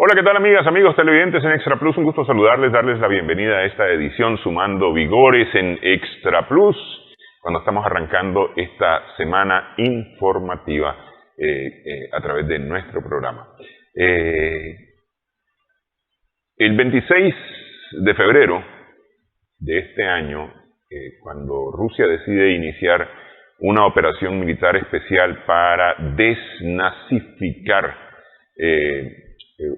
Hola, ¿qué tal amigas, amigos televidentes en Extra Plus? Un gusto saludarles, darles la bienvenida a esta edición Sumando Vigores en Extra Plus, cuando estamos arrancando esta semana informativa a través de nuestro programa. El 26 de febrero de este año, cuando Rusia decide iniciar una operación militar especial para desnazificar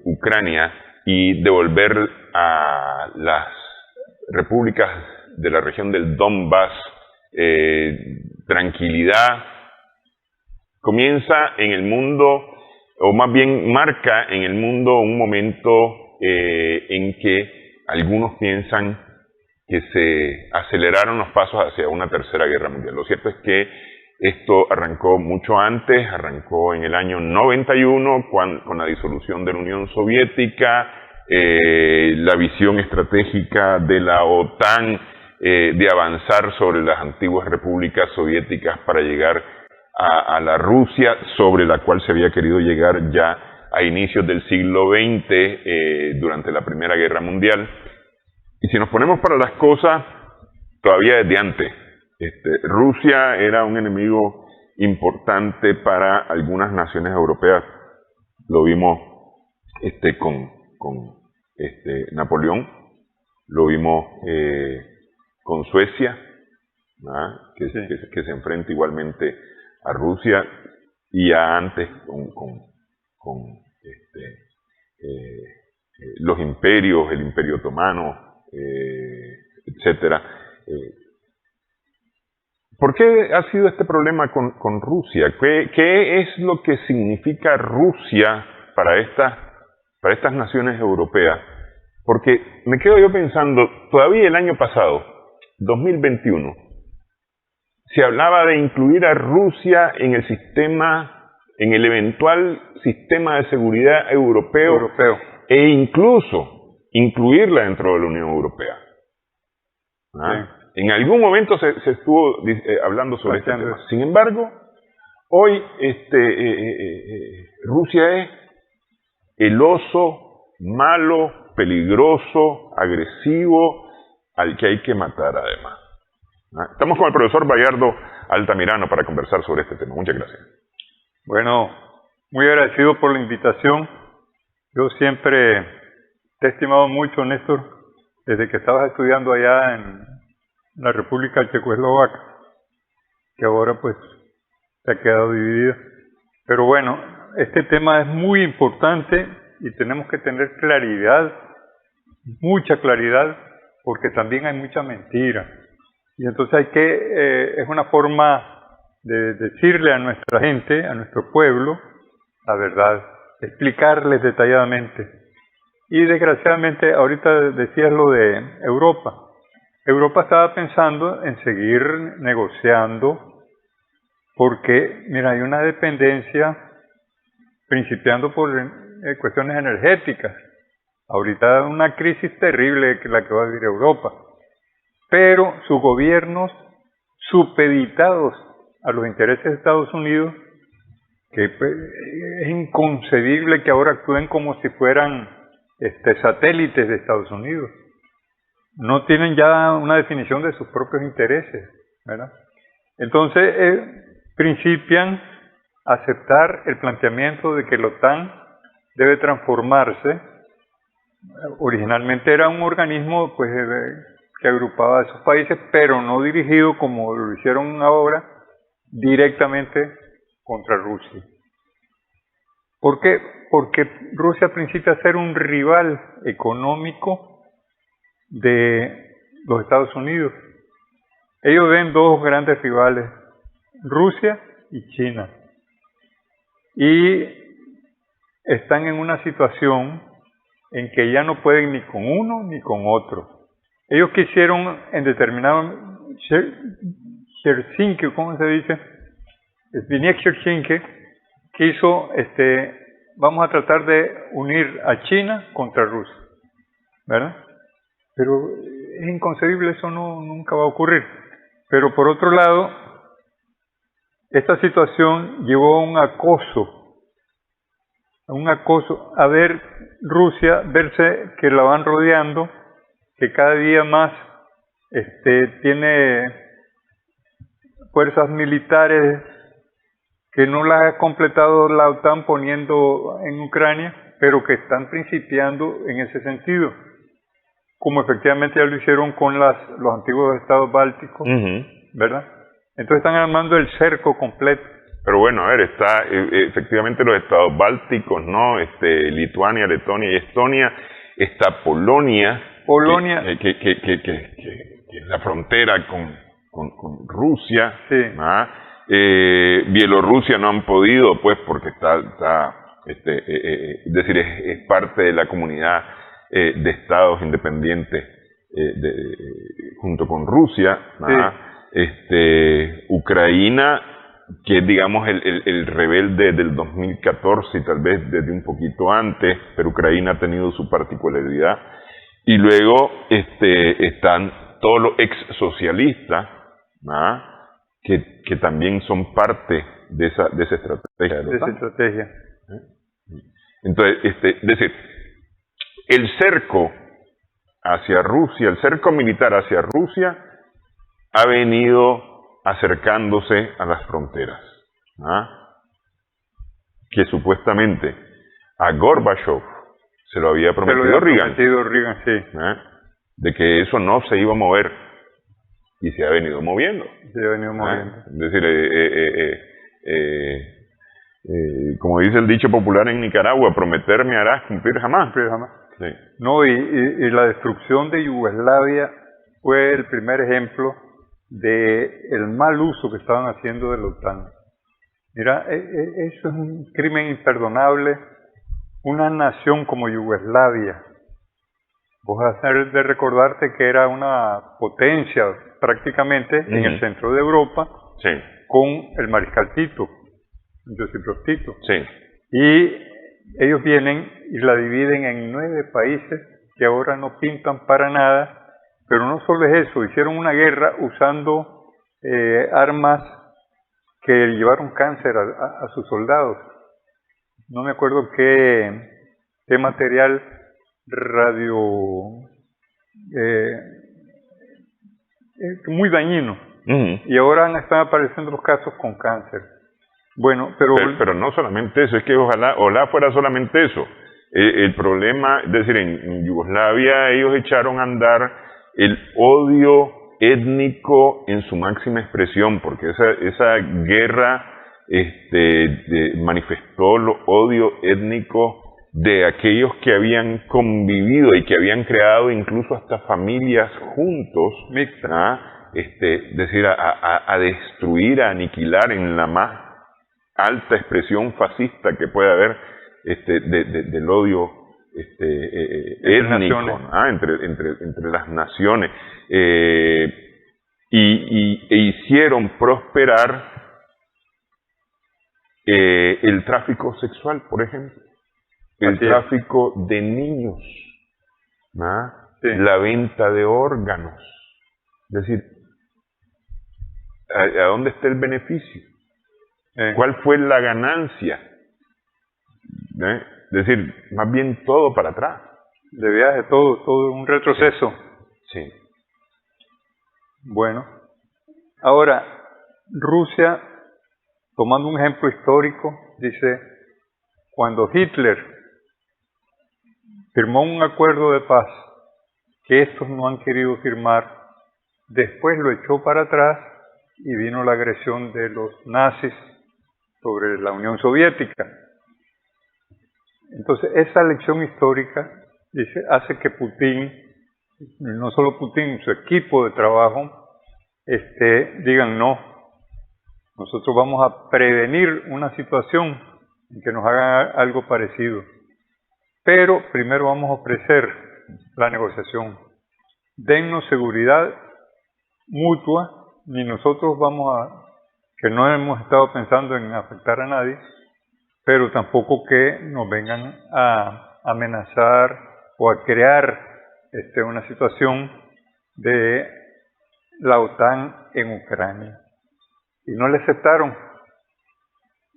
Ucrania y devolver a las repúblicas de la región del Donbass tranquilidad, comienza en el mundo, o más bien marca en el mundo un momento en que algunos piensan que se aceleraron los pasos hacia una tercera guerra mundial. Lo cierto es que esto arrancó mucho antes, arrancó en el año 91 con la disolución de la Unión Soviética, la visión estratégica de la OTAN de avanzar sobre las antiguas repúblicas soviéticas para llegar a la Rusia, sobre la cual se había querido llegar ya a inicios del siglo XX, durante la Primera Guerra Mundial. Y si nos ponemos para las cosas, todavía desde antes, Rusia era un enemigo importante para algunas naciones europeas. Lo vimos con Napoleón, lo vimos con Suecia, que se enfrenta igualmente a Rusia, y ya antes con los imperios, el Imperio Otomano, etcétera. ¿Por qué ha sido este problema con Rusia? ¿Qué es lo que significa Rusia para estas naciones europeas? Porque me quedo yo pensando, todavía el año pasado, 2021, se hablaba de incluir a Rusia en el eventual sistema de seguridad europeo. E incluso incluirla dentro de la Unión Europea. Sí. En algún momento se estuvo hablando sobre este tema. Sin embargo, hoy Rusia es el oso malo, peligroso, agresivo, al que hay que matar además. Estamos con el profesor Bayardo Altamirano para conversar sobre este tema. Muchas gracias. Bueno, muy agradecido por la invitación. Yo siempre te he estimado mucho, Néstor, desde que estabas estudiando allá en la República Checoslovaca, que ahora pues se ha quedado dividida. Pero bueno, este tema es muy importante y tenemos que tener claridad, mucha claridad, porque también hay mucha mentira. Y entonces es una forma de decirle a nuestra gente, a nuestro pueblo, la verdad, explicarles detalladamente. Y desgraciadamente, ahorita decías lo de Europa. Europa estaba pensando en seguir negociando porque, mira, hay una dependencia principiando por cuestiones energéticas. Ahorita una crisis terrible que la que va a vivir Europa. Pero sus gobiernos supeditados a los intereses de Estados Unidos, que es inconcebible que ahora actúen como si fueran satélites de Estados Unidos. No tienen ya una definición de sus propios intereses, ¿verdad? Entonces, principian a aceptar el planteamiento de que la OTAN debe transformarse. Originalmente era un organismo pues que agrupaba a esos países, pero no dirigido como lo hicieron ahora, directamente contra Rusia. ¿Por qué? Porque Rusia principia a ser un rival económico de los Estados Unidos. Ellos ven dos grandes rivales, Rusia y China. Y están en una situación en que ya no pueden ni con uno ni con otro. Ellos quisieron en determinado Helsinki, ¿cómo se dice? Zbigniew Helsinki quiso, vamos a tratar de unir a China contra Rusia, ¿verdad? Pero es inconcebible, eso nunca va a ocurrir. Pero por otro lado, esta situación llevó a un acoso un acoso, a ver Rusia, verse que la van rodeando, que cada día más tiene fuerzas militares que no las ha completado la OTAN poniendo en Ucrania, pero que están principiando en ese sentido, como efectivamente ya lo hicieron con los antiguos estados bálticos, ¿verdad? Entonces están armando el cerco completo. Pero bueno, a ver, está efectivamente los estados bálticos, ¿no? Lituania, Letonia y Estonia, está Polonia, que es la frontera con Rusia, sí. Bielorrusia no han podido, pues, porque es decir, es parte de la comunidad de estados independientes junto con Rusia, Ucrania, que es, digamos, el rebelde del 2014 y tal vez desde un poquito antes, pero Ucrania ha tenido su particularidad. Y luego están todos los ex socialistas, que también son parte de esa estrategia. De esa estrategia. Entonces, es decir, el cerco hacia Rusia, el cerco militar hacia Rusia, ha venido acercándose a las fronteras, que supuestamente a Gorbachev se lo había prometido Reagan, sí. De que eso no se iba a mover, y se ha venido moviendo. Es decir, como dice el dicho popular en Nicaragua, prometer me harás, cumplir jamás. Sí. No, y la destrucción de Yugoslavia fue el primer ejemplo de el mal uso que estaban haciendo de la OTAN. Mira, eso es un crimen imperdonable. Una nación como Yugoslavia, vos has de recordarte que era una potencia prácticamente en el centro de Europa, sí, con el mariscal Tito, Josip Broz Tito. Sí. Y ellos vienen y la dividen en 9 países que ahora no pintan para nada. Pero no solo es eso, hicieron una guerra usando armas que llevaron cáncer a sus soldados. No me acuerdo qué material muy dañino. Y ahora están apareciendo los casos con cáncer. Bueno, pero no solamente eso, es que ojalá fuera solamente eso. El problema, es decir, en Yugoslavia ellos echaron a andar el odio étnico en su máxima expresión, porque esa guerra manifestó el odio étnico de aquellos que habían convivido y que habían creado incluso hasta familias juntos, decir, a destruir, a aniquilar en la más alta expresión fascista que puede haber del odio étnico, entre las naciones, e hicieron prosperar el tráfico sexual, por ejemplo, el tráfico de niños, la venta de órganos. Es decir, ¿a dónde está el beneficio? ¿Cuál fue la ganancia? Es decir, más bien todo para atrás. De viaje, todo un retroceso. Sí. Bueno, ahora, Rusia, tomando un ejemplo histórico, dice, cuando Hitler firmó un acuerdo de paz, que estos no han querido firmar, después lo echó para atrás y vino la agresión de los nazis sobre la Unión Soviética. Entonces, esa lección histórica hace que Putin, no solo Putin, su equipo de trabajo, digan no, nosotros vamos a prevenir una situación en que nos hagan algo parecido. Pero primero vamos a ofrecer la negociación. Dennos seguridad mutua, ni nosotros que no hemos estado pensando en afectar a nadie, pero tampoco que nos vengan a amenazar o a crear una situación de la OTAN en Ucrania. Y no le aceptaron.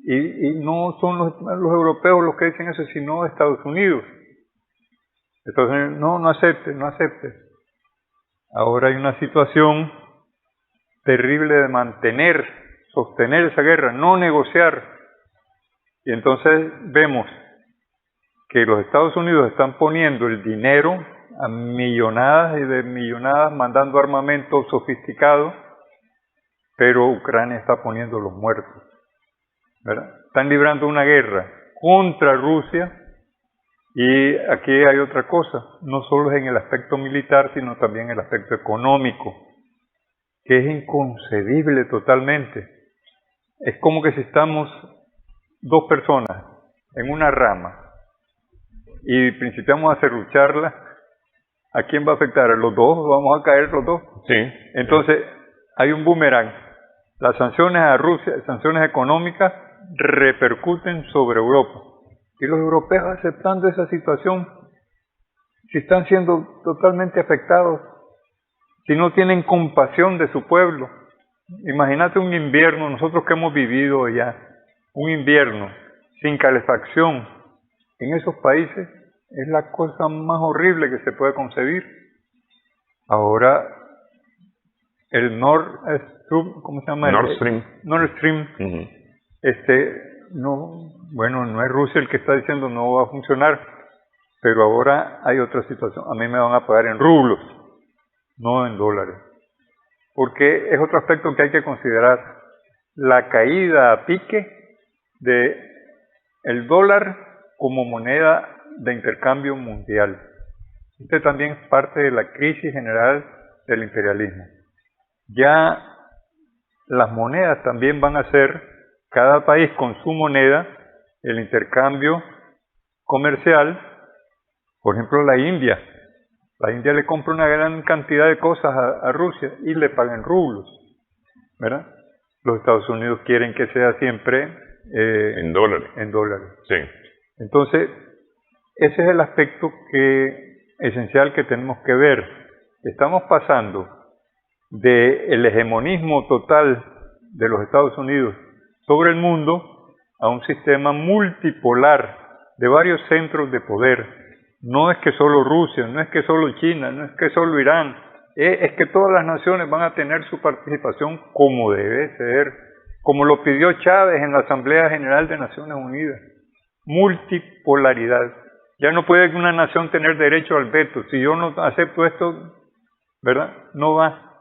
Y no son los europeos los que dicen eso, sino Estados Unidos. Entonces, no acepte, no acepte. Ahora hay una situación terrible de sostener esa guerra, no negociar. Y entonces vemos que los Estados Unidos están poniendo el dinero a millonadas y de millonadas, mandando armamento sofisticado, pero Ucrania está poniendo los muertos, ¿verdad? Están librando una guerra contra Rusia. Y aquí hay otra cosa, no solo es en el aspecto militar, sino también en el aspecto económico, que es inconcebible totalmente. Es como que si estamos dos personas en una rama y principiamos a serrucharla, ¿a quién va a afectar? ¿A los dos? ¿Vamos a caer los dos? Sí. Entonces, hay un boomerang. Las sanciones a Rusia, sanciones económicas, repercuten sobre Europa. Y los europeos aceptando esa situación, si están siendo totalmente afectados, si no tienen compasión de su pueblo. Imagínate un invierno, nosotros que hemos vivido ya, un invierno sin calefacción en esos países, es la cosa más horrible que se puede concebir. Ahora, el Nord Stream, ¿cómo se llama? Nord Stream. Nord Stream, no es Rusia el que está diciendo no va a funcionar, pero ahora hay otra situación. A mí me van a pagar en rublos, no en dólares, porque es otro aspecto que hay que considerar: la caída a pique de el dólar como moneda de intercambio mundial. Este también es parte de la crisis general del imperialismo. Ya las monedas también van a ser, cada país con su moneda, el intercambio comercial. Por ejemplo, la India le compra una gran cantidad de cosas a Rusia y le pagan rublos, ¿verdad? Los Estados Unidos quieren que sea siempre en dólares. Sí. Entonces, ese es el aspecto esencial que tenemos que ver. Estamos pasando del hegemonismo total de los Estados Unidos sobre el mundo a un sistema multipolar de varios centros de poder. No es que solo Rusia, no es que solo China, no es que solo Irán, es que todas las naciones van a tener su participación como debe ser, como lo pidió Chávez en la Asamblea General de Naciones Unidas. Multipolaridad. Ya no puede una nación tener derecho al veto. Si yo no acepto esto, ¿verdad? No va.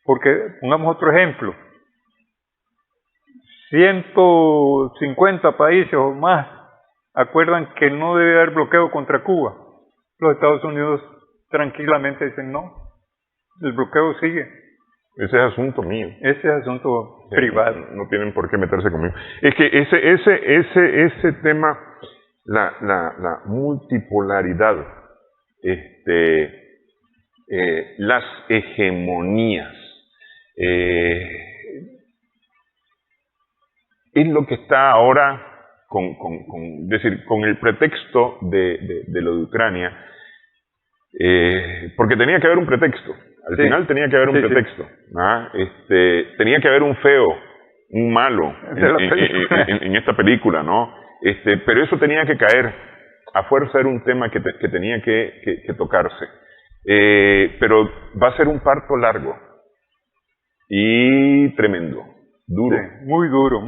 Porque, pongamos otro ejemplo, 150 países o más acuerdan que no debe haber bloqueo contra Cuba. Los Estados Unidos tranquilamente dicen no, el bloqueo sigue. Ese es asunto mío. Ese es asunto privado. No tienen por qué meterse conmigo. Es que ese tema, la multipolaridad, las hegemonías, es lo que está ahora con el pretexto de lo de Ucrania, porque tenía que haber un pretexto. Al final tenía que haber un pretexto. Tenía que haber un feo, un malo en esta película, ¿no? Pero eso tenía que caer. A fuerza era un tema que tenía que tocarse. Pero va a ser un parto largo y tremendo, duro. Sí, muy duro.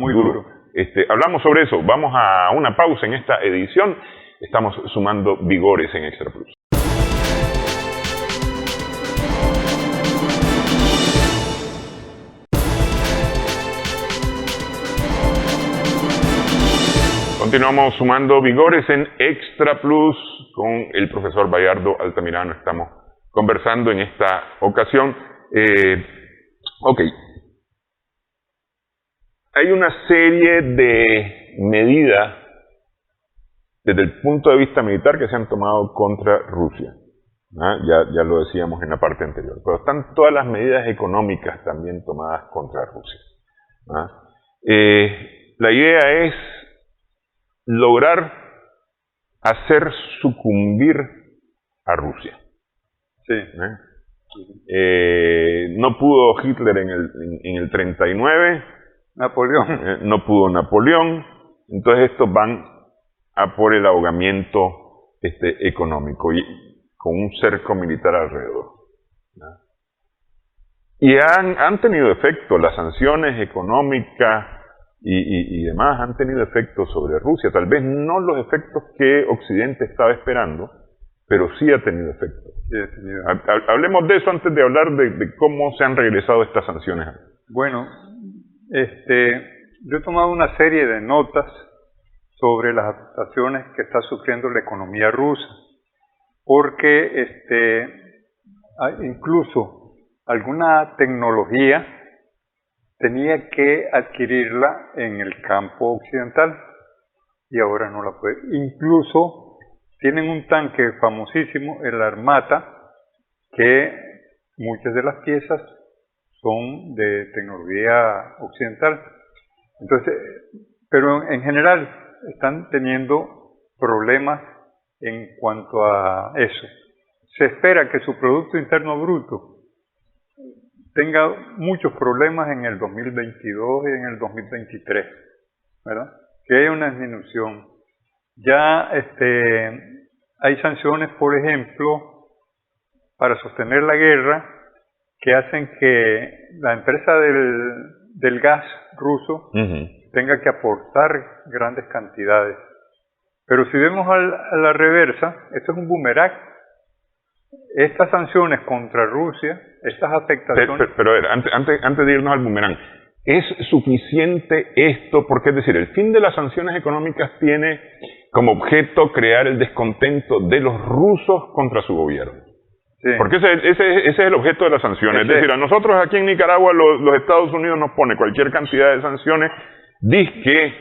Hablamos sobre eso. Vamos a una pausa en esta edición. Estamos sumando vigores en Extra Plus. Continuamos sumando vigores en Extra Plus con el profesor Bayardo Altamirano. Estamos conversando en esta ocasión. Hay una serie de medidas desde el punto de vista militar que se han tomado contra Rusia. Ya lo decíamos en la parte anterior. Pero están todas las medidas económicas también tomadas contra Rusia. La idea es lograr hacer sucumbir a Rusia. Sí. No pudo Hitler en el 39, Napoleón. No pudo Napoleón, entonces estos van a por el ahogamiento económico y con un cerco militar alrededor, ¿no? Y han tenido efecto, las sanciones económicas y demás han tenido efecto sobre Rusia, tal vez no los efectos que Occidente estaba esperando, pero sí ha tenido efecto. Sí, ha tenido. Hablemos de eso antes de hablar de cómo se han regresado estas sanciones. Bueno, yo he tomado una serie de notas sobre las afectaciones que está sufriendo la economía rusa, porque incluso alguna tecnología tenía que adquirirla en el campo occidental y ahora no la puede. Incluso tienen un tanque famosísimo, el Armata, que muchas de las piezas son de tecnología occidental. Entonces, pero en general están teniendo problemas en cuanto a eso. Se espera que su Producto Interno Bruto tenga muchos problemas en el 2022 y en el 2023, ¿verdad? Que haya una disminución. Ya hay sanciones, por ejemplo, para sostener la guerra, que hacen que la empresa del gas ruso tenga que aportar grandes cantidades. Pero si vemos a la reversa, esto es un boomerang. Estas sanciones contra Rusia, estas afectaciones... Pero a ver, antes de irnos al boomerang, ¿es suficiente esto? Porque es decir, el fin de las sanciones económicas tiene como objeto crear el descontento de los rusos contra su gobierno. Sí. Porque ese es el objeto de las sanciones. Es decir, a nosotros aquí en Nicaragua los Estados Unidos nos pone cualquier cantidad de sanciones, dizque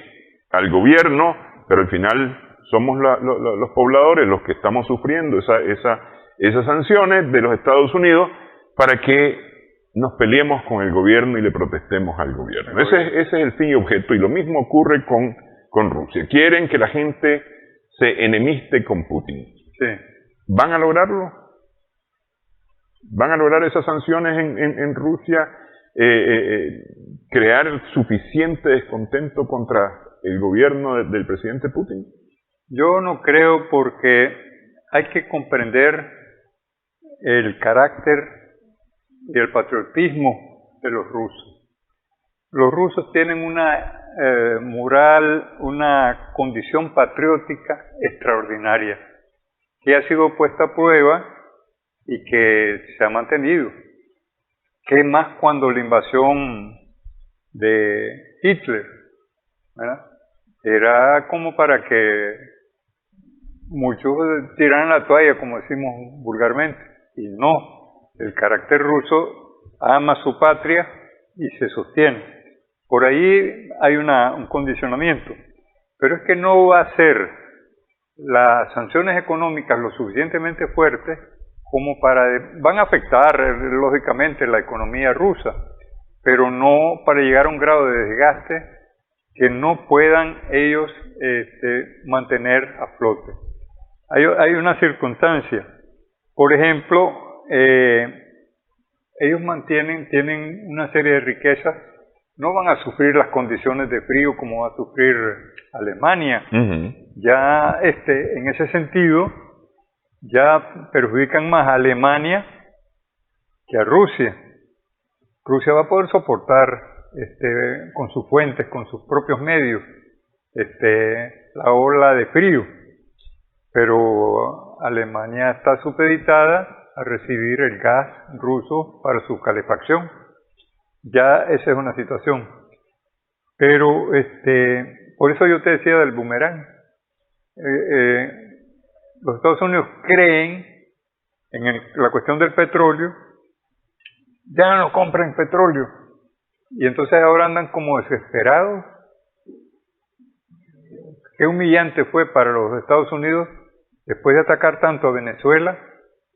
al gobierno, pero al final somos los pobladores los que estamos sufriendo esas sanciones de los Estados Unidos para que nos peleemos con el gobierno y le protestemos al gobierno. Ese es el fin y objeto, y lo mismo ocurre con Rusia. Quieren que la gente se enemiste con Putin. Sí. ¿Van a lograrlo? ¿Van a lograr esas sanciones en Rusia crear suficiente descontento contra el gobierno del presidente Putin? Yo no creo, porque hay que comprender el carácter y el patriotismo de los rusos. Los rusos tienen una moral, una condición patriótica extraordinaria, que ha sido puesta a prueba y que se ha mantenido. ¿Qué más cuando la invasión de Hitler, ¿verdad? Era como para que muchos tiraran la toalla, como decimos vulgarmente, y no. El carácter ruso ama su patria y se sostiene. Por ahí hay un condicionamiento, pero es que no va a ser las sanciones económicas lo suficientemente fuertes como van a afectar lógicamente la economía rusa, pero no para llegar a un grado de desgaste que no puedan ellos mantener a flote. Hay una circunstancia, por ejemplo, ellos tienen una serie de riquezas, no van a sufrir las condiciones de frío como va a sufrir Alemania. Ya en ese sentido ya perjudican más a Alemania que a Rusia. Rusia va a poder soportar con sus fuentes, con sus propios medios, la ola de frío, pero Alemania está supeditada a recibir el gas ruso para su calefacción. Ya esa es una situación. Pero por eso yo te decía del boomerang. Los Estados Unidos creen en la cuestión del petróleo, ya no compran petróleo, y entonces ahora andan como desesperados. Qué humillante fue para los Estados Unidos, después de atacar tanto a Venezuela,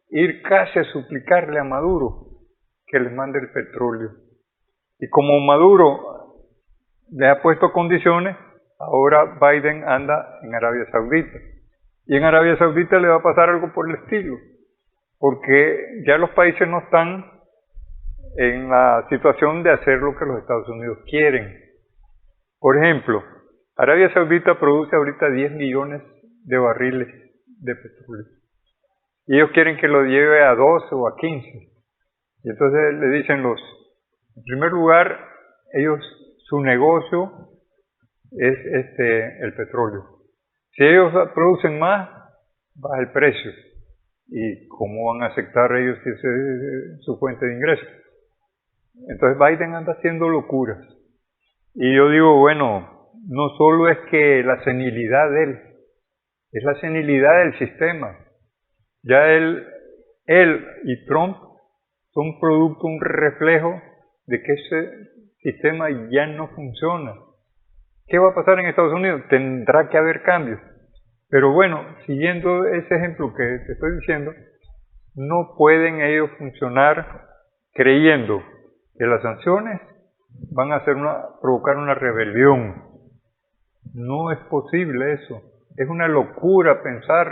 ir casi a suplicarle a Maduro que les mande el petróleo. Y como Maduro le ha puesto condiciones, ahora Biden anda en Arabia Saudita. Y en Arabia Saudita le va a pasar algo por el estilo, porque ya los países no están en la situación de hacer lo que los Estados Unidos quieren. Por ejemplo, Arabia Saudita produce ahorita 10 millones de barriles de petróleo. Y ellos quieren que lo lleve a 12 o a 15. Y entonces le dicen en primer lugar, su negocio es el petróleo. Si ellos producen más, baja el precio. ¿Y cómo van a aceptar ellos si esa es su fuente de ingresos? Entonces Biden anda haciendo locuras. Y yo digo, bueno, no solo es que la senilidad de él, es la senilidad del sistema. Ya él y Trump son producto, un reflejo de que ese sistema ya no funciona. ¿Qué va a pasar en Estados Unidos? Tendrá que haber cambios. Pero bueno, siguiendo ese ejemplo que te estoy diciendo, no pueden ellos funcionar creyendo que las sanciones van a provocar una rebelión. No es posible eso. Es una locura pensar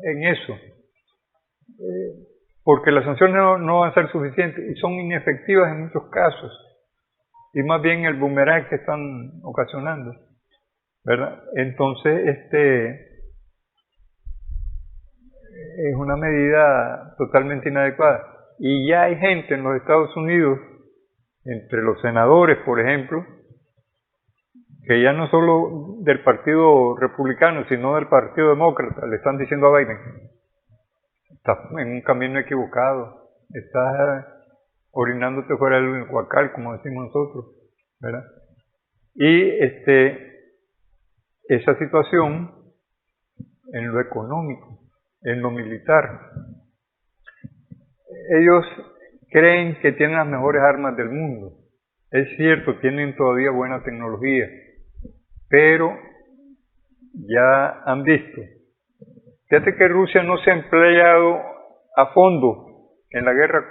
en eso. Porque las sanciones no van a ser suficientes y son inefectivas en muchos casos. Y más bien el boomerang que están ocasionando, ¿verdad? Entonces, es una medida totalmente inadecuada. Y ya hay gente en los Estados Unidos, entre los senadores, por ejemplo, que ya no solo del Partido Republicano, sino del Partido Demócrata, le están diciendo a Biden: estás en un camino equivocado, estás orinándote fuera del huacal, como decimos nosotros, ¿verdad? Y esa situación en lo económico, en lo militar, ellos creen que tienen las mejores armas del mundo. Es cierto, tienen todavía buena tecnología, pero ya han visto. Fíjate que Rusia no se ha empleado a fondo en la guerra,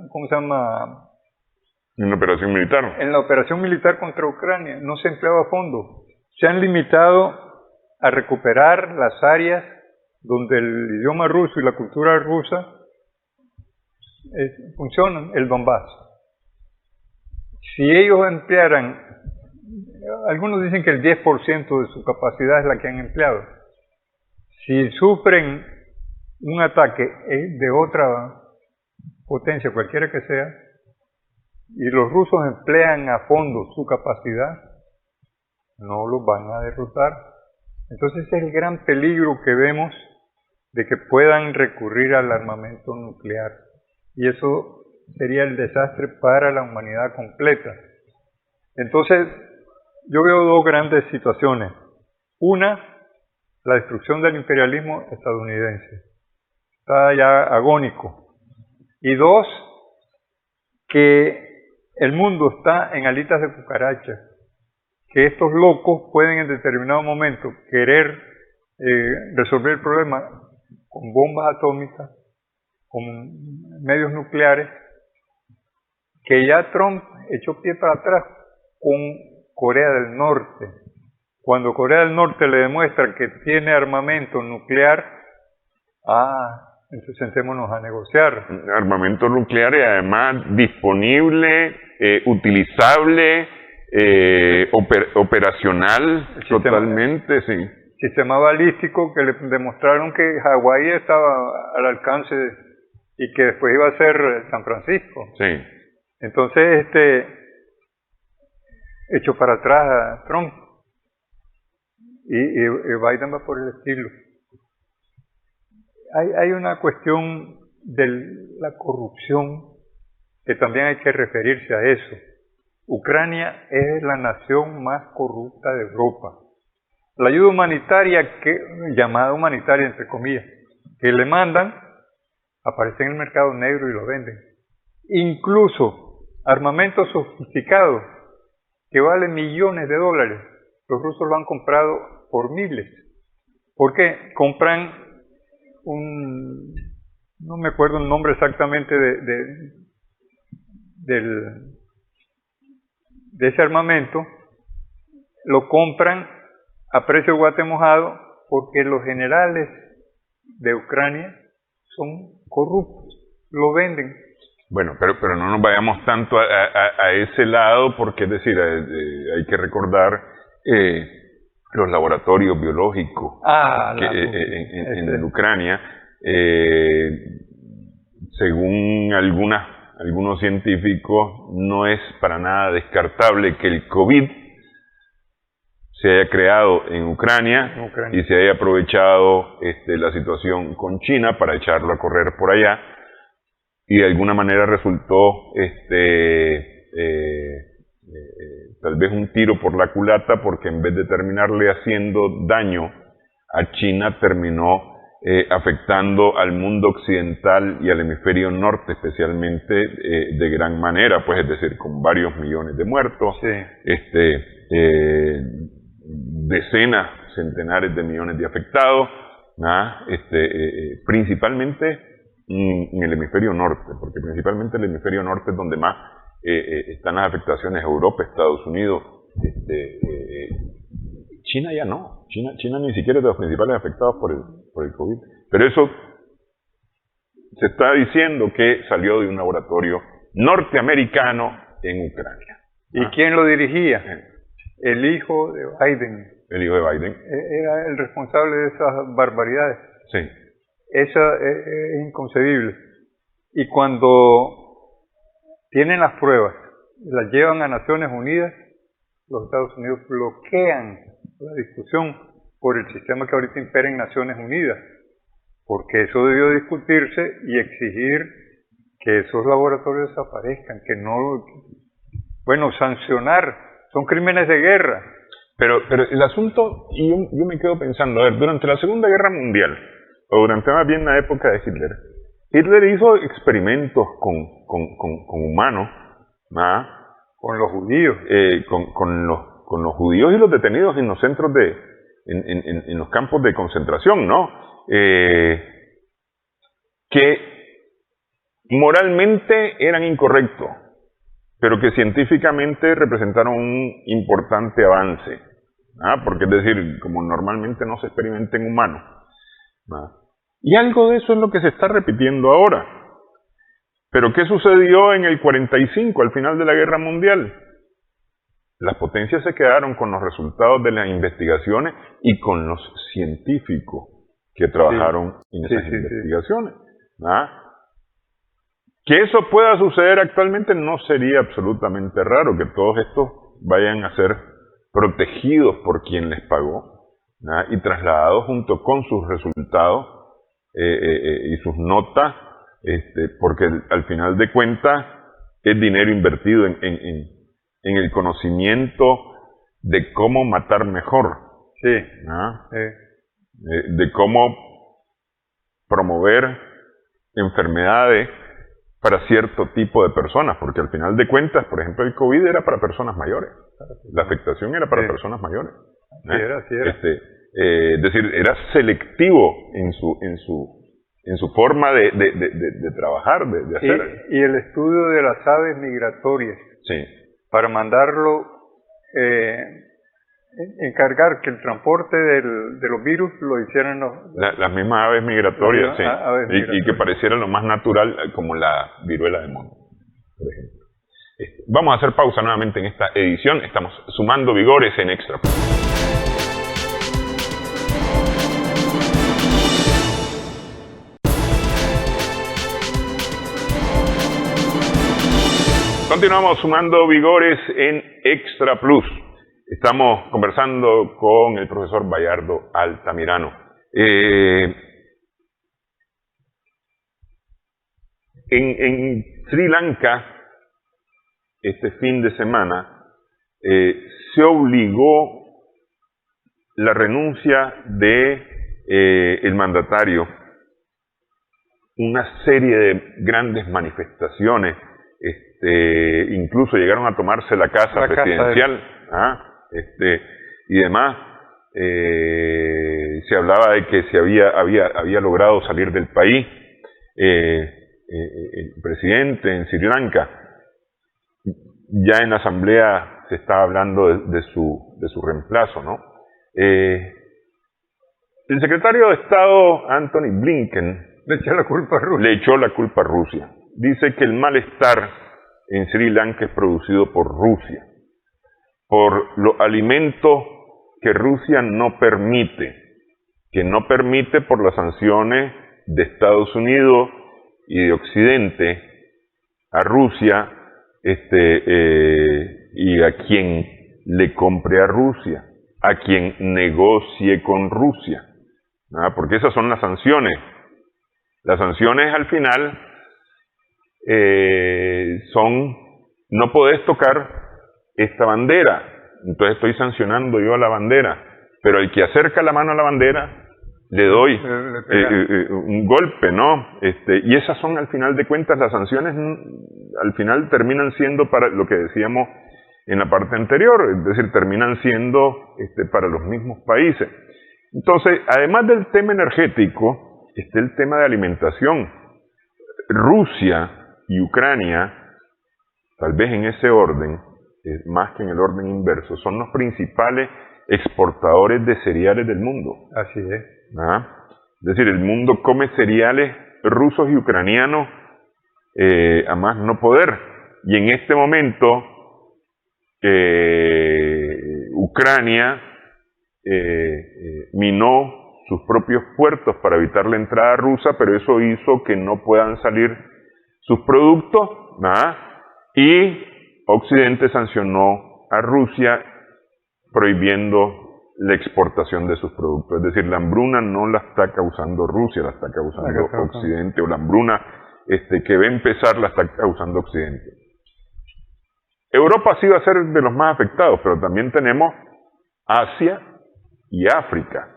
¿cómo se llama? En la operación militar. En la operación militar contra Ucrania, no se ha empleado a fondo. Se han limitado a recuperar las áreas donde el idioma ruso y la cultura rusa funcionan, el Donbass. Si ellos emplearan, algunos dicen que el 10% de su capacidad es la que han empleado. Si sufren un ataque de otra potencia, cualquiera que sea, y los rusos emplean a fondo su capacidad, no los van a derrotar. Entonces ese es el gran peligro que vemos de que puedan recurrir al armamento nuclear. Y eso sería el desastre para la humanidad completa. Entonces, yo veo dos grandes situaciones. Una, la destrucción del imperialismo estadounidense. Está ya agónico. Y dos, que el mundo está en alitas de cucaracha. Que estos locos pueden en determinado momento querer resolver el problema con bombas atómicas, con medios nucleares, que ya Trump echó pie para atrás con Corea del Norte. Cuando Corea del Norte le demuestra que tiene armamento nuclear, entonces sentémonos a negociar. Armamento nuclear y además disponible, utilizable, operacional totalmente, sí. Sistema balístico que le demostraron que Hawái estaba al alcance y que después iba a ser San Francisco. Sí. Entonces, echó para atrás a Trump y Biden va por el estilo. Hay una cuestión de la corrupción que también hay que referirse a eso. Ucrania es la nación más corrupta de Europa. La ayuda humanitaria, llamada humanitaria entre comillas, que le mandan, aparece en el mercado negro y lo venden. Incluso armamento sofisticado que vale millones de dólares, los rusos lo han comprado por miles. ¿Por qué? Compran no me acuerdo el nombre exactamente de ese armamento, lo compran a precio guate mojado porque los generales de Ucrania son corruptos, lo venden Bueno, pero no nos vayamos tanto a ese lado, porque es decir, hay que recordar los laboratorios biológicos en Ucrania. Según algunos científicos, no es para nada descartable que el COVID se haya creado en Ucrania y se haya aprovechado la situación con China para echarlo a correr por allá, y de alguna manera resultó tal vez un tiro por la culata, porque en vez de terminarle haciendo daño a China, terminó afectando al mundo occidental y al hemisferio norte especialmente de gran manera, pues es decir, con varios millones de muertos, decenas, centenares de millones de afectados, principalmente en el hemisferio norte, porque principalmente el hemisferio norte es donde más están las afectaciones. Europa, Estados Unidos, China ya no. China ni siquiera es de los principales afectados por el COVID. Pero eso se está diciendo que salió de un laboratorio norteamericano en Ucrania. ¿Y quién lo dirigía? El hijo de Biden. El hijo de Biden. Era el responsable de esas barbaridades. Sí. Eso es inconcebible. Y cuando tienen las pruebas, las llevan a Naciones Unidas, los Estados Unidos bloquean la discusión por el sistema que ahorita impera en Naciones Unidas, porque eso debió discutirse y exigir que esos laboratorios desaparezcan, que no, sancionar, son crímenes de guerra. Pero el asunto, y yo me quedo pensando, a ver, durante la Segunda Guerra Mundial, o durante más bien la época de Hitler hizo experimentos con humanos, con los judíos, con los judíos y los detenidos en los centros en los campos de concentración, ¿no? Que moralmente eran incorrectos, pero que científicamente representaron un importante avance, porque es decir, como normalmente no se experimenta en humanos, y algo de eso es lo que se está repitiendo ahora. Pero ¿qué sucedió en el 45, al final de la Guerra Mundial? Las potencias se quedaron con los resultados de las investigaciones y con los científicos que trabajaron en esas investigaciones. Que eso pueda suceder actualmente no sería absolutamente raro, que todos estos vayan a ser protegidos por quien les pagó, y trasladados junto con sus resultados y sus notas, porque al final de cuentas es dinero invertido en el conocimiento de cómo matar mejor, de cómo promover enfermedades para cierto tipo de personas, porque al final de cuentas, por ejemplo, el COVID era para personas mayores, la afectación era para personas mayores. Así era. Es decir, era selectivo en su forma de trabajar, de hacer. Y el estudio de las aves migratorias, para mandarlo, encargar que el transporte de los virus lo hicieran las mismas aves migratorias, y que pareciera lo más natural, como la viruela de mono, por ejemplo. Vamos a hacer pausa nuevamente en esta edición. Estamos sumando vigores en Extra. Continuamos sumando vigores en Extra Plus. Estamos conversando con el profesor Bayardo Altamirano. En Sri Lanka, este fin de semana, se obligó la renuncia de el mandatario. Una serie de grandes manifestaciones, incluso llegaron a tomarse la casa presidencial, y demás. Se hablaba de que se había logrado salir del país el presidente en Sri Lanka. Ya en la asamblea se está hablando de su reemplazo, ¿no? El secretario de Estado Antony Blinken le echó la culpa a Rusia. Le echó la culpa a Rusia. dice que el malestar en Sri Lanka es producido por Rusia, por los alimentos que Rusia no permite, por las sanciones de Estados Unidos y de Occidente a Rusia, y a quien le compre a Rusia, a quien negocie con Rusia, ¿no? Porque esas son las sanciones. Las sanciones al final son, no podés tocar esta bandera, entonces estoy sancionando yo a la bandera, pero el que acerca la mano a la bandera le doy un golpe, ¿no? Y esas son, al final de cuentas, las sanciones al final terminan siendo para lo que decíamos en la parte anterior, es decir, terminan siendo para los mismos países. Entonces, además del tema energético, está el tema de alimentación. Rusia y Ucrania, tal vez en ese orden, más que en el orden inverso, son los principales exportadores de cereales del mundo. Así es. ¿Ah? Es decir, el mundo come cereales rusos y ucranianos a más no poder. Y en este momento, Ucrania minó sus propios puertos para evitar la entrada rusa, pero eso hizo que no puedan salir sus productos, ¿ah? Y Occidente sancionó a Rusia prohibiendo la exportación de sus productos. Es decir, la hambruna no la está causando Rusia, la está causando Occidente, o la hambruna que va a empezar la está causando Occidente. Europa sí va a ser de los más afectados, pero también tenemos Asia y África,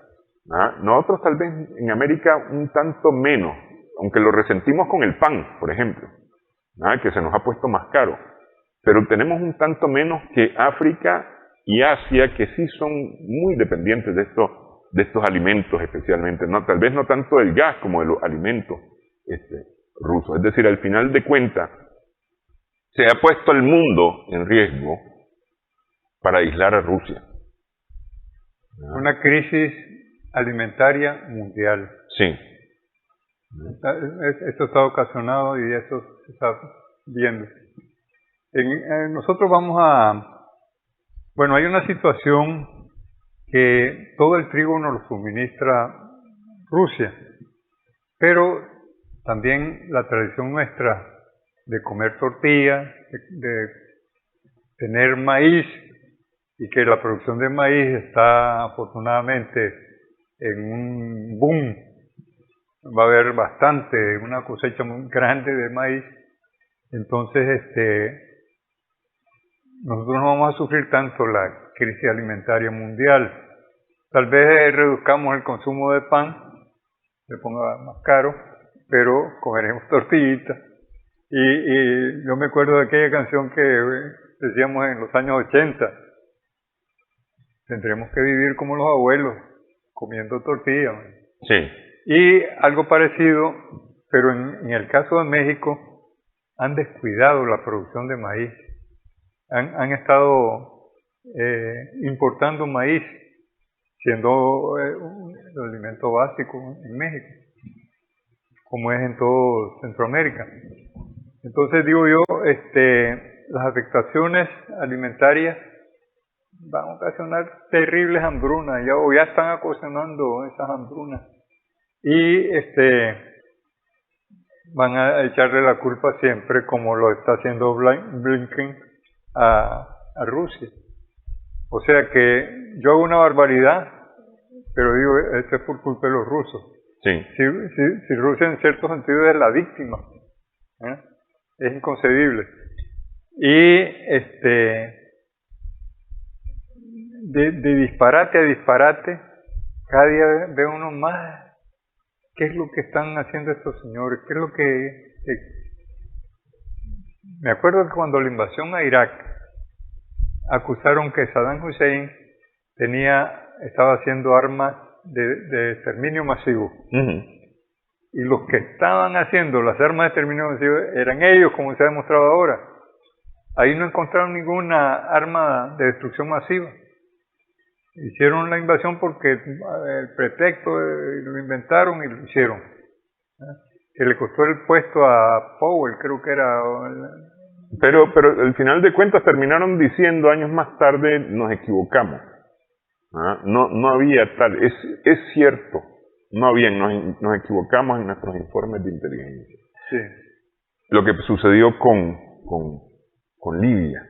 ¿ah? Nosotros tal vez en América un tanto menos, aunque lo resentimos con el pan, por ejemplo, ¿ah? Que se nos ha puesto más caro, pero tenemos un tanto menos que África y Asia, que sí son muy dependientes de estos alimentos especialmente, ¿no? Tal vez no tanto del gas como de los alimentos rusos. Es decir, al final de cuentas, se ha puesto el mundo en riesgo para aislar a Rusia. ¿No? Una crisis alimentaria mundial. Sí. Esto está ocasionado y eso se está viendo. Nosotros vamos a... Bueno, hay una situación que todo el trigo nos lo suministra Rusia, pero también la tradición nuestra de comer tortillas, de tener maíz, y que la producción de maíz está afortunadamente en un boom. Va a haber una cosecha muy grande de maíz. Entonces, nosotros no vamos a sufrir tanto la crisis alimentaria mundial. Tal vez reduzcamos el consumo de pan, se ponga más caro, pero comeremos tortillitas. Y yo me acuerdo de aquella canción que decíamos en los años 80, tendremos que vivir como los abuelos, comiendo tortillas. Sí. Y algo parecido, pero en el caso de México, han descuidado la producción de maíz. Han estado importando maíz, siendo un alimento básico en México, como es en todo Centroamérica. Entonces digo yo, las afectaciones alimentarias van a ocasionar terribles hambrunas, ya están ocasionando esas hambrunas, y van a echarle la culpa siempre, como lo está haciendo Blinken, a Rusia. O sea que yo hago una barbaridad, pero digo, esto es por culpa de los rusos. Sí. Si Rusia en cierto sentido es la víctima, es inconcebible. Y de disparate a disparate, cada día ve uno más qué es lo que están haciendo estos señores, qué es lo que... Me acuerdo que cuando la invasión a Irak, acusaron que Saddam Hussein estaba haciendo armas de exterminio masivo. Uh-huh. Y los que estaban haciendo las armas de exterminio masivo eran ellos, como se ha demostrado ahora. Ahí no encontraron ninguna arma de destrucción masiva. Hicieron la invasión porque el pretexto lo inventaron y lo hicieron. que le costó el puesto a Powell, creo que era. Pero al final de cuentas terminaron diciendo años más tarde, nos equivocamos. No había tal, es cierto, no había, nos equivocamos en nuestros informes de inteligencia. Sí. Lo que sucedió con Libia,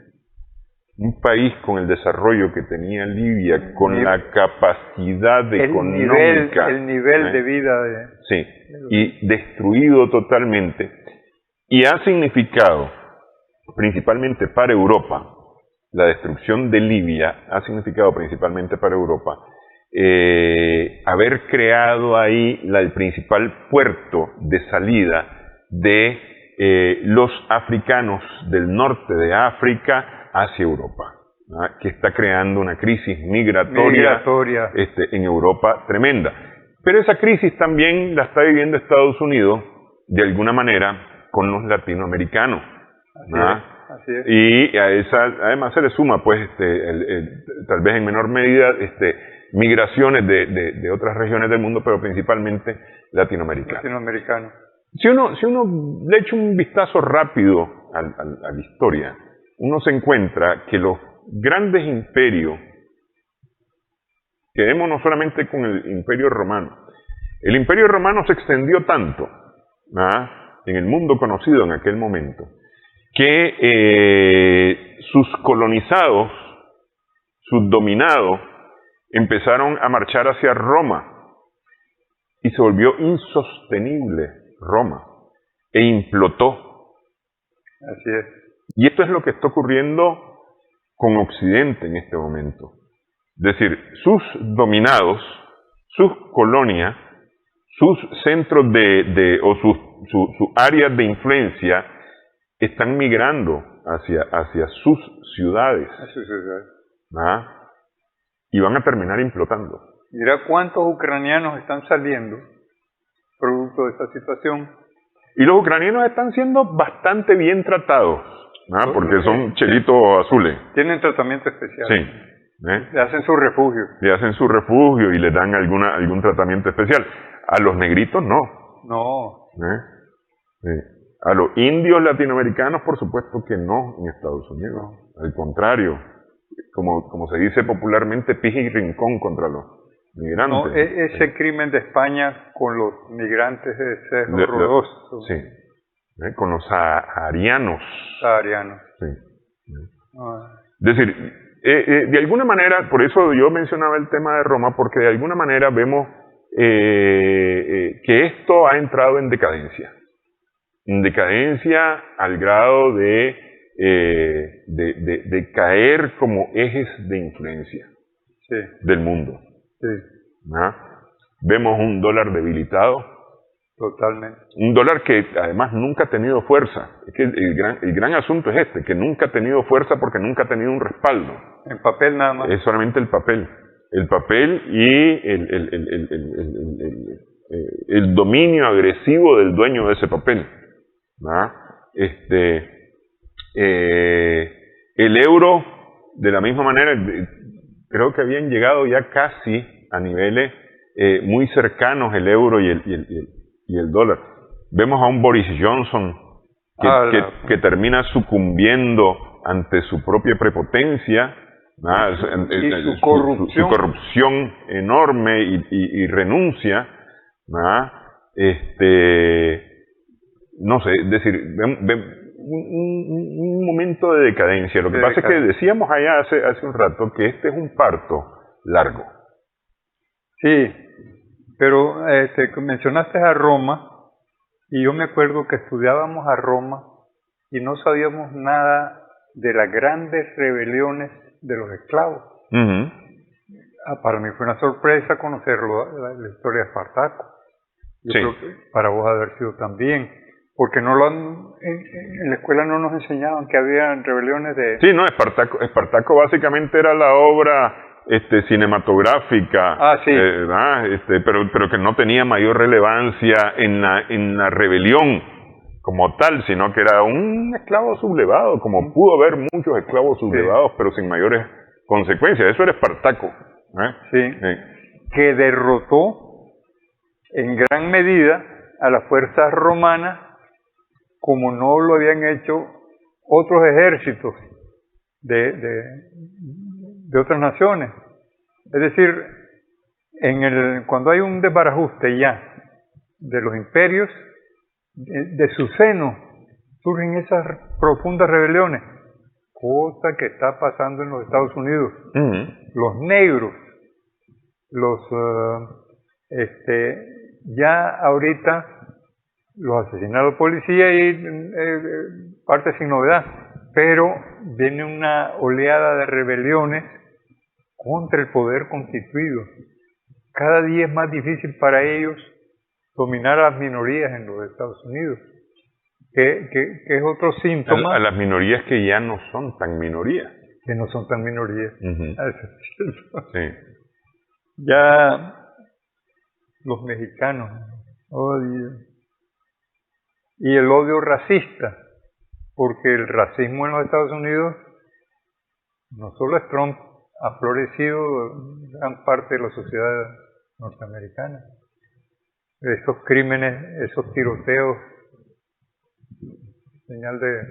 un país con el desarrollo que tenía Libia, con la capacidad económica, el nivel de vida sí, y destruido totalmente, y ha significado, principalmente para Europa, la destrucción de Libia ha significado principalmente para Europa haber creado ahí el principal puerto de salida de los africanos del norte de África hacia Europa, que está creando una crisis migratoria. En Europa tremenda. Pero esa crisis también la está viviendo Estados Unidos de alguna manera con los latinoamericanos. Así es. Y a esa además se le suma pues tal vez en menor medida migraciones de otras regiones del mundo, pero principalmente latinoamericanas. Si uno le echa un vistazo rápido a la historia, uno se encuentra que los grandes imperios, quedémonos solamente con el Imperio Romano. El Imperio Romano se extendió tanto en el mundo conocido en aquel momento, que sus colonizados, sus dominados, empezaron a marchar hacia Roma y se volvió insostenible Roma e implotó. Así es. Y esto es lo que está ocurriendo con Occidente en este momento. Es decir, sus dominados, sus colonias, sus centros o sus áreas de influencia están migrando hacia sus ciudades. Y van a terminar implotando. Mira cuántos ucranianos están saliendo producto de esta situación. Y los ucranianos están siendo bastante bien tratados, porque son chelitos azules. Tienen tratamiento especial. Sí. Le hacen su refugio. Le hacen su refugio y le dan algún tratamiento especial. A los negritos no. No. Sí. A los indios latinoamericanos, por supuesto que no en Estados Unidos. Al contrario, como se dice popularmente, pija y rincón contra los migrantes. No, ese crimen de España con los migrantes es horroroso. Sí. Con los saharianos. Sí. Es decir, de alguna manera, por eso yo mencionaba el tema de Roma, porque de alguna manera vemos que esto ha entrado en decadencia. En decadencia al grado de caer como ejes de influencia del mundo. Vemos un dólar debilitado. Totalmente. Un dólar que además nunca ha tenido fuerza. Es que el gran asunto es que nunca ha tenido fuerza porque nunca ha tenido un respaldo. En papel nada más. Es solamente el papel. El papel y el dominio agresivo del dueño de ese papel. El euro, de la misma manera, creo que habían llegado ya casi a niveles muy cercanos el euro y el dólar. Vemos a un Boris Johnson que termina sucumbiendo ante su propia prepotencia, y su corrupción. Su corrupción enorme y renuncia. No sé, es decir, un momento de decadencia. Lo que pasa es que decíamos allá hace un rato que este es un parto largo. Sí, pero mencionaste a Roma, y yo me acuerdo que estudiábamos a Roma y no sabíamos nada de las grandes rebeliones de los esclavos. Para mí fue una sorpresa conocerlo, la historia de Espartaco. Yo creo que para vos haber sido también, porque en la escuela no nos enseñaban que había rebeliones de... Sí, no, Espartaco básicamente era la obra cinematográfica, pero que no tenía mayor relevancia en la rebelión como tal, sino que era un esclavo sublevado, como pudo haber muchos esclavos sublevados, pero sin mayores consecuencias. Eso era Espartaco. Que derrotó en gran medida a las fuerzas romanas como no lo habían hecho otros ejércitos de otras naciones. Es decir, cuando hay un desbarajuste ya de los imperios, de su seno surgen esas profundas rebeliones, cosa que está pasando en los Estados Unidos. Los negros, ya ahorita los asesinaron policía y parte sin novedad, pero viene una oleada de rebeliones contra el poder constituido. Cada día es más difícil para ellos dominar a las minorías en los Estados Unidos, que es otro síntoma. A las minorías que ya no son tan minorías. Que no son tan minorías. Sí. Ya los mexicanos, y el odio racista, porque el racismo en los Estados Unidos no solo es Trump, ha florecido en gran parte de la sociedad norteamericana. Esos crímenes, esos tiroteos, señal de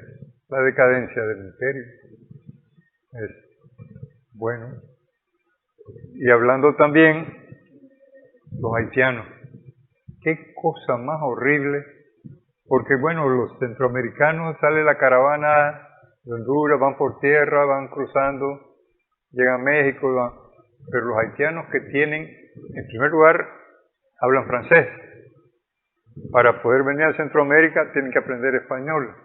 la decadencia del imperio. Bueno. Y hablando también, los haitianos. Qué cosa más horrible, porque bueno, los centroamericanos, sale la caravana de Honduras, van por tierra, van cruzando, llegan a México, pero los haitianos que tienen, en primer lugar, hablan francés. Para poder venir a Centroamérica tienen que aprender español.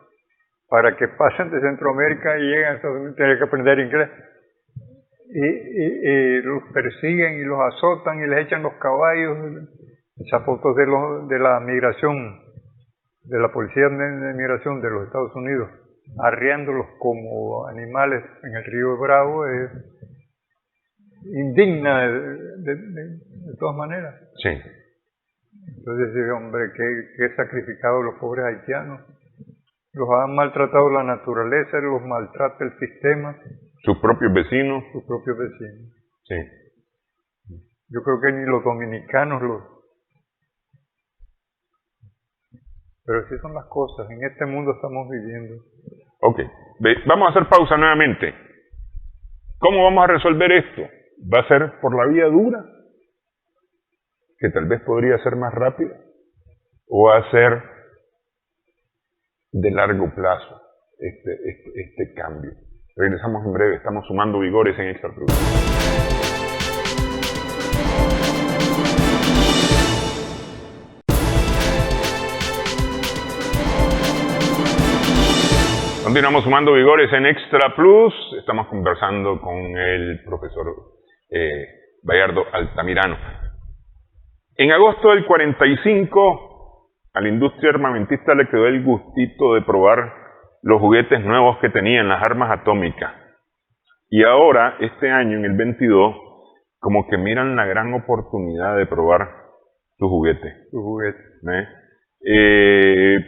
Para que pasen de Centroamérica y lleguen a Estados Unidos tienen que aprender inglés. Y los persiguen y los azotan y les echan los caballos. Esas fotos de la migración, de la policía de migración de los Estados Unidos, arriándolos como animales en el río Bravo, es indigna de todas maneras. Sí. Entonces dice, hombre, qué sacrificado los pobres haitianos. Los han maltratado la naturaleza, los maltrata el sistema. Sus propios vecinos. Sus propios vecinos. Sí. Yo creo que ni los dominicanos Pero así son las cosas, en este mundo estamos viviendo. Ok, vamos a hacer pausa nuevamente. ¿Cómo vamos a resolver esto? ¿Va a ser por la vía dura? Que tal vez podría ser más rápida. ¿O va a ser de largo plazo este cambio? Regresamos en breve, estamos sumando vigores en Extra Plus. Continuamos sumando vigores en Extra Plus. Estamos conversando con el profesor Bayardo Altamirano. En agosto del 45, a la industria armamentista le quedó el gustito de probar los juguetes nuevos que tenían, las armas atómicas. Y ahora, este año, en el 22, como que miran la gran oportunidad de probar sus juguetes.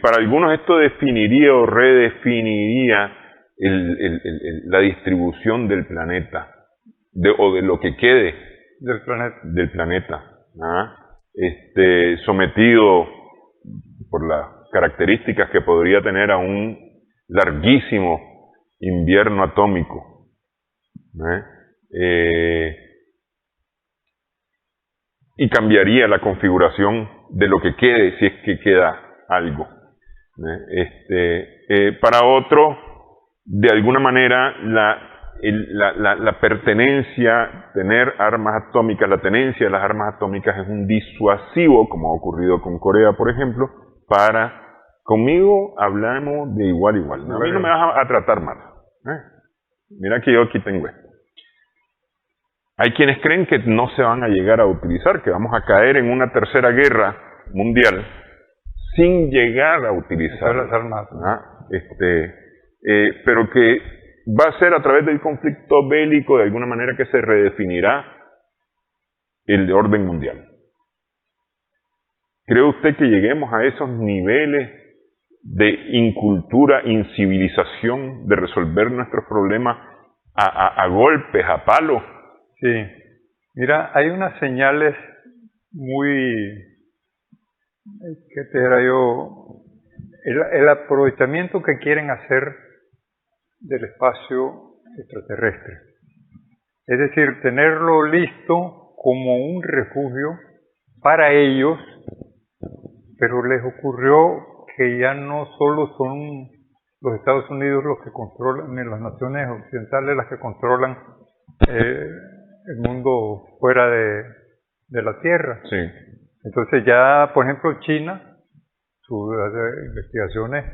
Para algunos esto definiría o redefiniría la distribución del planeta, o de lo que quede del planeta, sometido por las características que podría tener a un larguísimo invierno atómico. Y cambiaría la configuración de lo que quede, si es que queda algo. Para otro, de alguna manera, la pertenencia, tener armas atómicas, la tenencia de las armas atómicas es un disuasivo, como ha ocurrido con Corea, por ejemplo, conmigo hablamos de igual a igual. A mí no me vas a tratar mal. Mira que yo aquí tengo esto. Hay quienes creen que no se van a llegar a utilizar, que vamos a caer en una tercera guerra mundial sin llegar a utilizar las armas. Pero que va a ser a través del conflicto bélico, de alguna manera, que se redefinirá el orden mundial. ¿Cree usted que lleguemos a esos niveles de incultura, incivilización, de resolver nuestros problemas a golpes, a palos? Sí. Mira, hay unas señales muy ¿qué te era yo? El aprovechamiento que quieren hacer del espacio extraterrestre. Es decir, tenerlo listo como un refugio para ellos, pero les ocurrió que ya no solo son los Estados Unidos los que controlan, ni las naciones occidentales las que controlan el mundo fuera de la Tierra. Sí. Entonces ya, por ejemplo, China, sus investigaciones,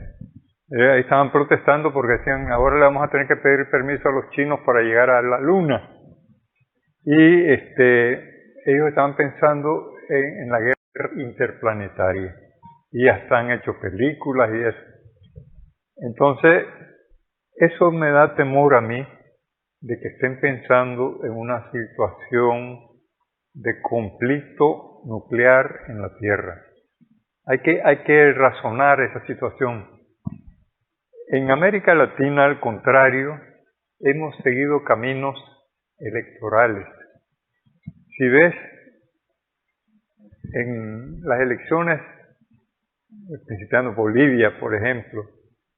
ahí estaban protestando porque decían, ahora le vamos a tener que pedir permiso a los chinos para llegar a la Luna. Y ellos estaban pensando en la guerra interplanetaria. Y hasta han hecho películas y eso. Entonces, eso me da temor a mí, de que estén pensando en una situación de conflicto nuclear en la Tierra. Hay que razonar esa situación. En América Latina, al contrario, hemos seguido caminos electorales. Si ves, en las elecciones, visitando Bolivia, por ejemplo,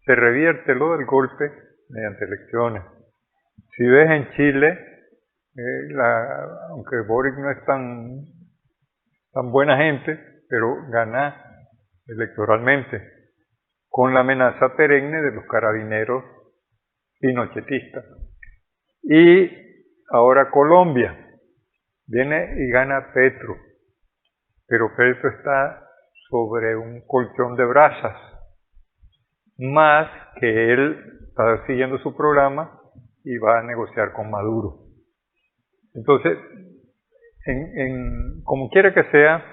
se revierte lo del golpe mediante elecciones. Si ves en Chile, aunque Boric no es tan buena gente, pero gana electoralmente, con la amenaza perenne de los carabineros pinochetistas. Y ahora Colombia, viene y gana Petro, pero Petro está sobre un colchón de brasas, más que él está siguiendo su programa y va a negociar con Maduro. Entonces, como quiera que sea,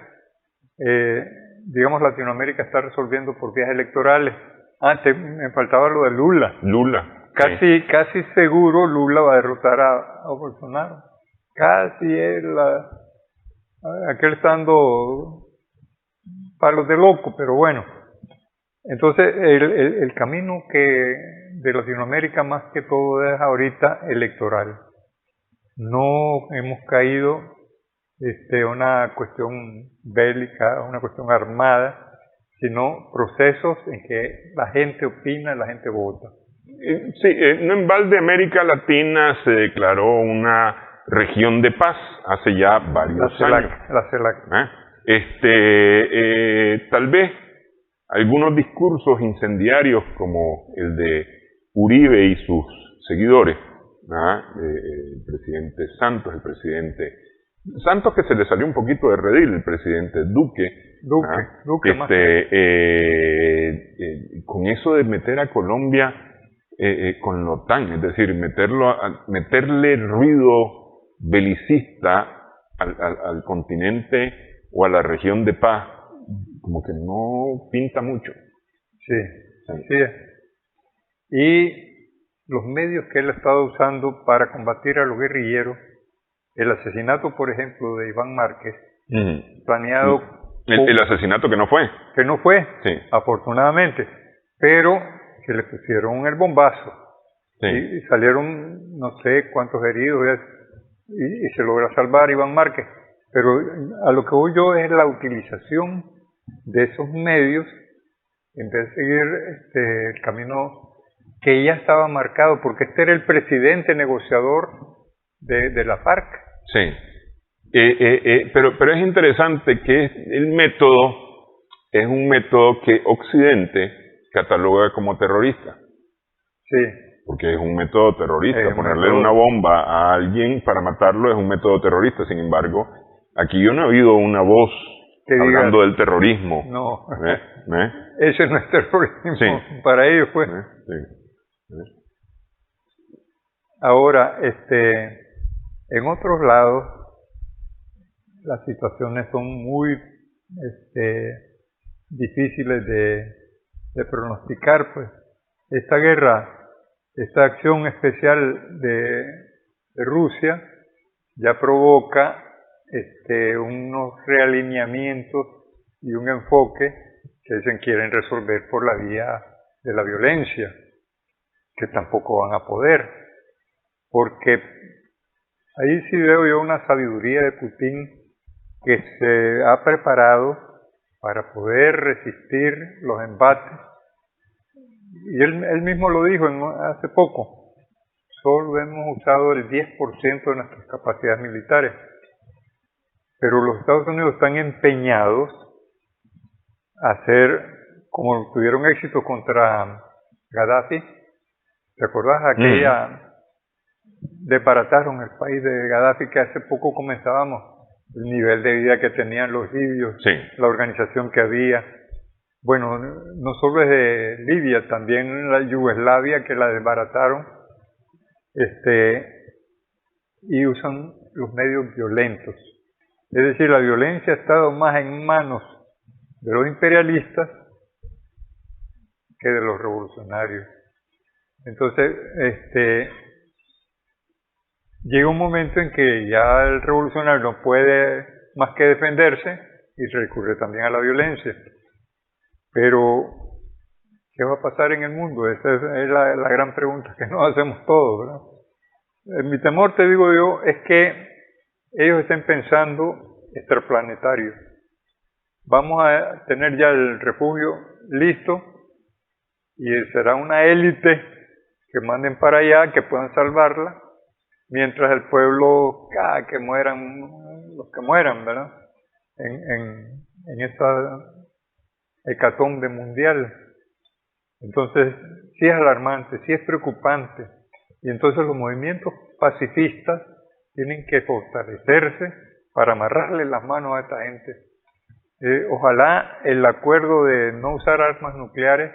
digamos, Latinoamérica está resolviendo por vías electorales. Me faltaba lo de Lula. Lula. Casi seguro Lula va a derrotar a Bolsonaro. Casi aquel está dando palos de loco, pero bueno. Entonces, el camino de Latinoamérica más que todo es ahorita electoral. No hemos caído una cuestión bélica, una cuestión armada, sino procesos en que la gente opina, la gente vota. Sí, no en balde América Latina se declaró una región de paz hace ya varios años. La CELAC. Tal vez algunos discursos incendiarios como el de Uribe y sus seguidores, el presidente Santos, Santos que se le salió un poquito de redil, el presidente Duque más con eso de meter a Colombia con la OTAN, es decir, meterle ruido belicista al continente o a la región de paz, como que no pinta mucho. Sí. Y los medios que él ha estado usando para combatir a los guerrilleros, el asesinato, por ejemplo, de Iván Márquez, planeado... El asesinato que no fue. Que no fue, sí. Afortunadamente, pero que le pusieron el bombazo. Sí. Y salieron no sé cuántos heridos y se logra salvar Iván Márquez. Pero a lo que voy yo es la utilización de esos medios en vez de seguir el camino que ya estaba marcado, porque este era el presidente negociador de la FARC. Sí. Pero es interesante que el método es un método que Occidente cataloga como terrorista. Sí. Porque es un método terrorista. Ponerle una bomba a alguien para matarlo es un método terrorista. Sin embargo, aquí yo no he oído una voz hablando del terrorismo. No. Ese no es terrorismo. Sí. Para ellos fue. Sí. Ahora, en otros lados, las situaciones son muy difíciles de pronosticar, pues. Esta acción especial de Rusia ya provoca unos realineamientos y un enfoque que dicen quieren resolver por la vía de la violencia, que tampoco van a poder, porque ahí sí veo yo una sabiduría de Putin que se ha preparado para poder resistir los embates. Y él mismo lo dijo hace poco, solo hemos usado el 10% de nuestras capacidades militares, pero los Estados Unidos están empeñados a hacer, como tuvieron éxito contra Gaddafi, ¿te acordás? Desbarataron el país de Gaddafi, que hace poco comenzábamos, el nivel de vida que tenían los libios, Sí. la organización que había. Bueno, no solo es de Libia, también en la Yugoslavia, que la desbarataron, y usan los medios violentos. Es decir, la violencia ha estado más en manos de los imperialistas que de los revolucionarios. Entonces, llega un momento en que ya el revolucionario no puede más que defenderse y recurre también a la violencia. Pero, ¿qué va a pasar en el mundo? Esa es la gran pregunta que nos hacemos todos, ¿verdad? Mi temor, te digo yo, es que ellos estén pensando extraplanetario. Vamos a tener ya el refugio listo y será una élite que manden para allá, que puedan salvarla, mientras el pueblo, que mueran los que mueran, ¿verdad? En esta hecatombe mundial. Entonces, sí es alarmante, sí es preocupante. Y entonces los movimientos pacifistas tienen que fortalecerse para amarrarle las manos a esta gente. Ojalá el acuerdo de no usar armas nucleares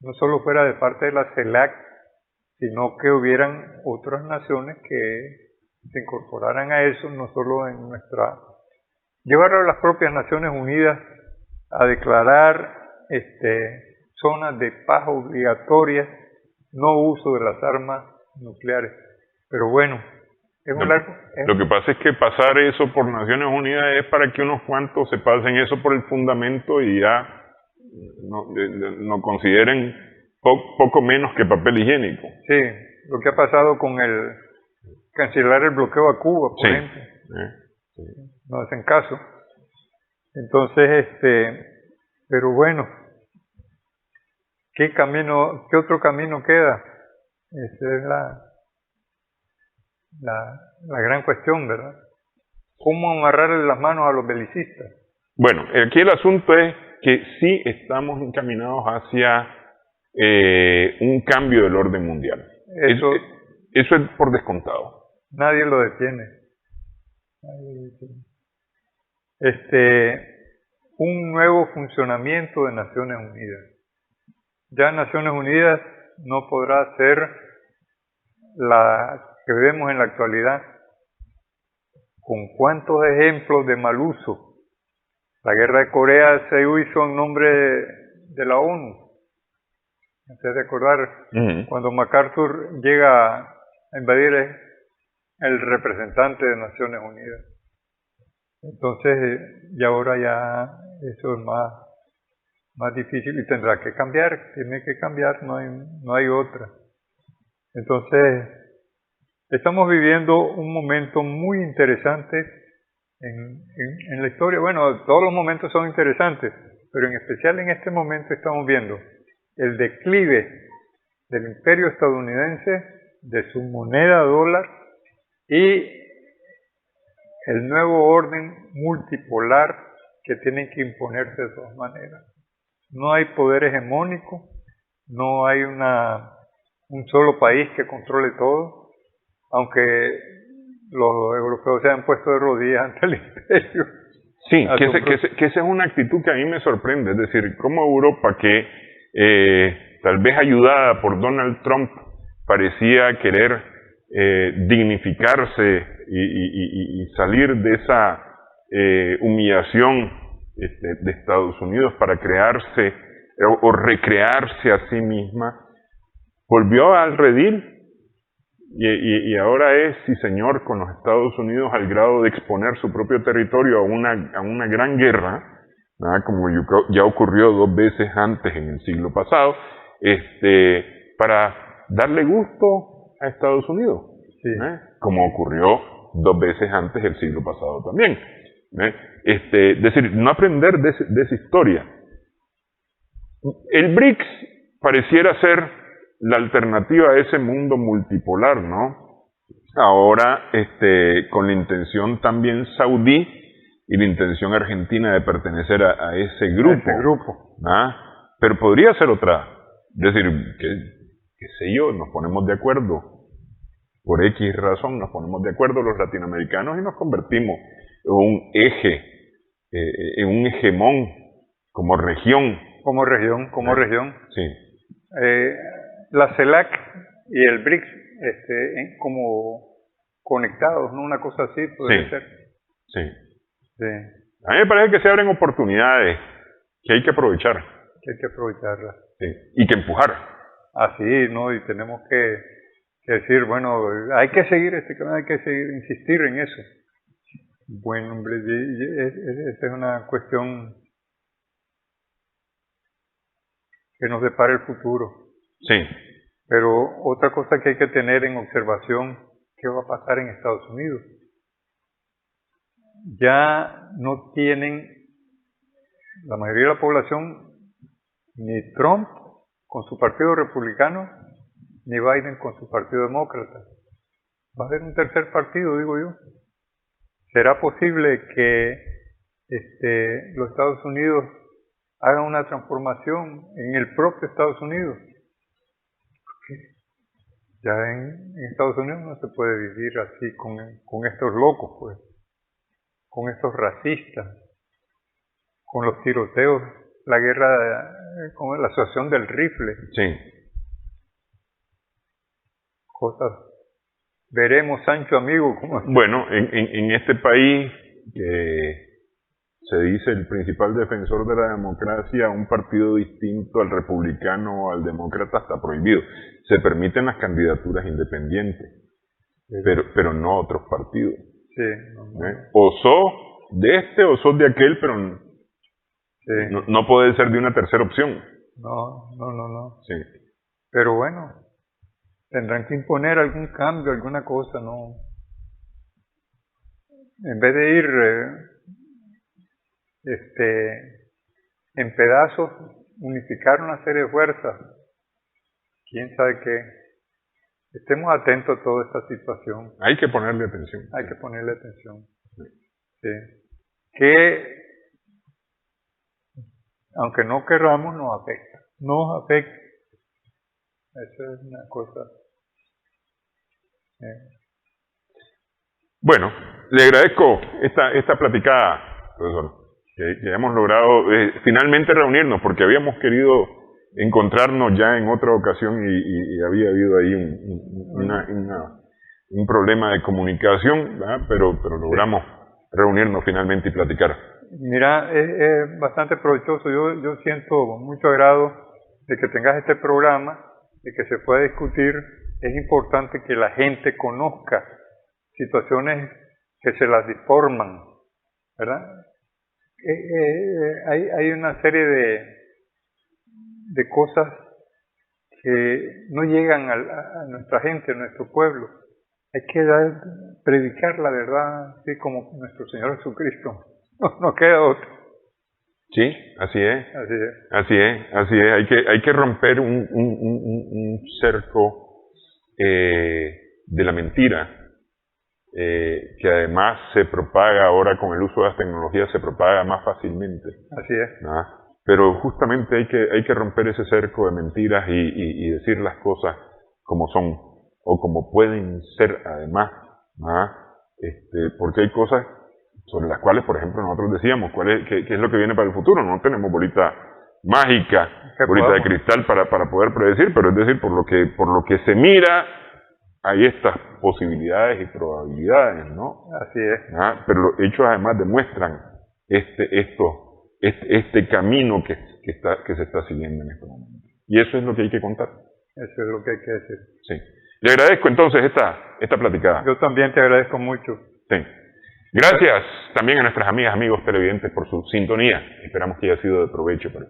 no solo fuera de parte de la CELAC, sino que hubieran otras naciones que se incorporaran a eso, no solo en nuestra... Llevar a las propias Naciones Unidas a declarar zonas de paz obligatorias, no uso de las armas nucleares. Pero bueno, es un largo... Lo que pasa es que pasar eso por Naciones Unidas es para que unos cuantos se pasen eso por el fundamento y ya no consideren poco menos que papel higiénico. Sí, lo que ha pasado con el cancelar el bloqueo a Cuba, por ejemplo. Sí. No hacen caso. Entonces, pero bueno, ¿qué otro camino queda? Esa es la gran cuestión, ¿verdad? ¿Cómo amarrarle las manos a los belicistas? Bueno, aquí el asunto es que sí estamos encaminados hacia un cambio del orden mundial. Eso es por descontado. Nadie lo detiene. Un nuevo funcionamiento de Naciones Unidas. Ya Naciones Unidas no podrá ser la que vemos en la actualidad. ¿Con cuántos ejemplos de mal uso? La guerra de Corea se hizo en nombre de la ONU. ¿Se recordar? Cuando MacArthur llega a invadir el representante de Naciones Unidas. Entonces, y ahora ya eso es más difícil y tendrá que cambiar, tiene que cambiar, no hay otra. Entonces, estamos viviendo un momento muy interesante en la historia. Bueno, todos los momentos son interesantes, pero en especial en este momento estamos viendo el declive del imperio estadounidense, de su moneda dólar y el nuevo orden multipolar que tienen que imponerse de todas maneras. No hay poder hegemónico, no hay un solo país que controle todo, aunque los europeos se han puesto de rodillas ante el imperio. Sí, que esa es una actitud que a mí me sorprende, es decir, cómo Europa, que tal vez ayudada por Donald Trump, parecía querer dignificarse y salir de esa humillación de Estados Unidos para crearse o recrearse a sí misma, volvió al redil y ahora es, sí señor, con los Estados Unidos al grado de exponer su propio territorio a una gran guerra, ¿verdad? Como ya ocurrió 2 veces antes en el siglo pasado, para darle gusto a Estados Unidos, sí. como ocurrió 2 veces antes el siglo pasado también. Decir, no aprender de esa historia. El BRICS pareciera ser la alternativa a ese mundo multipolar, ¿no? Ahora, con la intención también saudí y la intención argentina de pertenecer a ese grupo. ¿Ah? Pero podría ser otra. Es decir, qué sé yo, nos ponemos de acuerdo. Por X razón nos ponemos de acuerdo los latinoamericanos y nos convertimos en un eje, en un hegemón como región. Como región. Sí. La CELAC y el BRICS como conectados, ¿no? Una cosa así podría ser. Sí. A mí me parece que se abren oportunidades que hay que aprovechar. Que hay que aprovecharlas. Sí. Y que empujar. Así, ¿no? Y tenemos que decir, bueno, hay que seguir este camino, hay que insistir en eso. Bueno, hombre, esa es una cuestión que nos depara el futuro. Sí. Pero otra cosa que hay que tener en observación, ¿qué va a pasar en Estados Unidos? Ya no tienen la mayoría de la población ni Trump con su partido republicano, ni Biden con su partido demócrata. Va a haber un tercer partido, digo yo. ¿Será posible que los Estados Unidos hagan una transformación en el propio Estados Unidos? Porque ya en Estados Unidos no se puede vivir así con estos locos, pues, con estos racistas, con los tiroteos, la guerra, con la asociación del rifle. Sí. Cosas. Veremos, Sancho amigo. Bueno, en este país que se dice el principal defensor de la democracia, un partido distinto al republicano o al demócrata está prohibido. Se permiten las candidaturas independientes, sí, pero no otros partidos. Sí, O sos de este o sos de aquel, pero no puede ser de una tercera opción. No. Sí. Pero bueno, tendrán que imponer algún cambio, alguna cosa, ¿no? En vez de ir en pedazos, unificar una serie de fuerzas. ¿Quién sabe qué? Estemos atentos a toda esta situación. Hay que ponerle atención. Hay que ponerle atención. Sí. Que, aunque no querramos, nos afecta. Nos afecta. Esa es una cosa. Bueno, le agradezco esta platicada, profesor, que hemos logrado finalmente reunirnos, porque habíamos querido encontrarnos ya en otra ocasión y había habido ahí un problema de comunicación, ¿verdad? Pero logramos reunirnos finalmente y platicar. Mira, es bastante provechoso. Yo siento mucho agrado de que tengas este programa, de que se pueda discutir. Es importante que la gente conozca situaciones que se las deforman, ¿verdad? Hay una serie de cosas que no llegan a nuestra gente, a nuestro pueblo. Hay que predicar la verdad, así como nuestro Señor Jesucristo. No queda otro. Sí, así es. Hay que romper un cerco de la mentira, que además se propaga ahora con el uso de las tecnologías, se propaga más fácilmente. Así es. Pero justamente hay que romper ese cerco de mentiras y decir las cosas como son o como pueden ser además, porque hay cosas sobre las cuales, por ejemplo, nosotros decíamos qué es lo que viene para el futuro. No tenemos bolita mágica, bolita de cristal para poder predecir, pero es decir, por lo que se mira, hay estas posibilidades y probabilidades, ¿no? Así es. Pero los hechos además demuestran este camino que se está siguiendo en este momento. Y eso es lo que hay que contar. Eso es lo que hay que decir. Sí. Le agradezco entonces esta platicada. Yo también te agradezco mucho. Sí. Gracias también a nuestras amigas, amigos televidentes por su sintonía. Esperamos que haya sido de provecho para